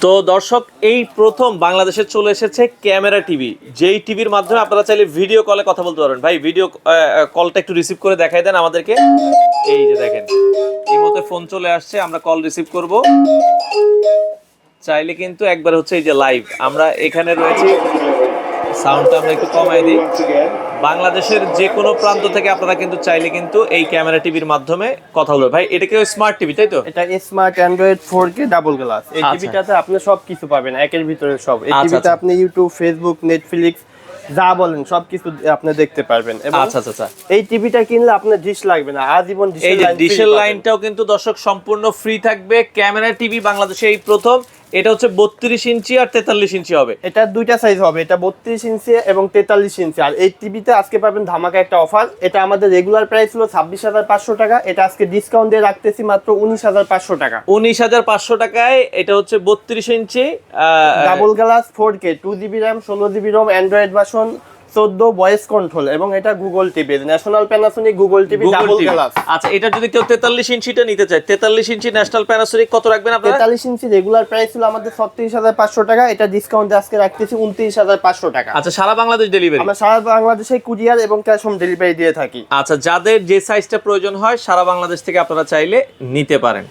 তো দর্শক এই প্রথম বাংলাদেশে চলে এসেছে ক্যামেরা টিভি, যেই টিভির মাধ্যমে আপনারা চাইলে ভিডিও কলে কথা বলতে পারবেন। ভাই ভিডিও কলটা একটু রিসিভ করে দেখাই দেন আমাদেরকে। এই যে দেখেন এই মতে ফোন চলে আসছে, আমরা কল রিসিভ করব। চাইলে কিন্তু একবার হচ্ছে এই যে লাইভ আমরা এখানে রয়েছি, সাউন্ডটা আমরা একটু কমাই দিই। বাংলাদেশের যে কোনো প্রান্ত থেকে আপনারা কিন্তু চাইলে কিন্তু এই ক্যামেরা টিভির মাধ্যমে কথা বলবেন। ভাই এটা কি স্মার্ট টিভি তাই তো? এটা smart Android 4K double glass. এই আচ্ছা। টিভিটাতে আপনি সবকিছু পাবেন একের ভিতরে সব। এই আচ্ছা, টিভিতে আচ্ছা। আপনি ইউটিউব, ফেসবুক, নেটফ্লিক্স যা বলেন সবকিছু আপনি দেখতে পারবেন। এবং আচ্ছা আচ্ছা আচ্ছা। এই টিভিটা কিনলে আপনার ডিশ লাগবে না, আজীবন এই যে ডিশের লাইন লাইনটাও কিন্তু দর্শক সম্পূর্ণ ফ্রি থাকবে। ক্যামেরা টিভি বাংলাদেশে এই প্রথম, এটা হচ্ছে 32 ইঞ্চি আর 43 ইঞ্চি হবে। এটা দুইটা সাইজ হবে, এটা 32 ইঞ্চি এবং 43 ইঞ্চি। আর এই টিভিতে আজকে পাবেন ধামাকা একটা অফার। এটা আমাদের রেগুলার প্রাইস ছিল 26,500 টাকা, এটা আজকে ডিসকাউন্ট দিয়ে রাখতেছি মাত্র 19,500 টাকা। 19,500 টাকায় এটা হচ্ছে 32 inch double glass 4K 2GB RAM 16GB ROM Android version 14 voice control এবং এটা Google TV, national Panasonic Google TV double glass. আচ্ছা, এটা যদি কেউ 43 ইঞ্চিটা নিতে চায়, 43 ইঞ্চি ন্যাশনাল প্যানাসোনিক কত রাখবেন আপনারা? 43 ইঞ্চি রেগুলার প্রাইস ছিল আমাদের 36,500 টাকা, এটা ডিসকাউন্ট আজকে রাখতেছি 29,500 টাকা। আচ্ছা, সারা বাংলাদেশ ডেলিভারি? আমরা সারা বাংলাদেশে কুরিয়ার এবং ক্যাশ অন ডেলিভারি দিয়ে থাকি। আচ্ছা, যাদের যে সাইজটা প্রয়োজন হয় সারা বাংলাদেশ থেকে আপনারা চাইলে নিতে পারেন।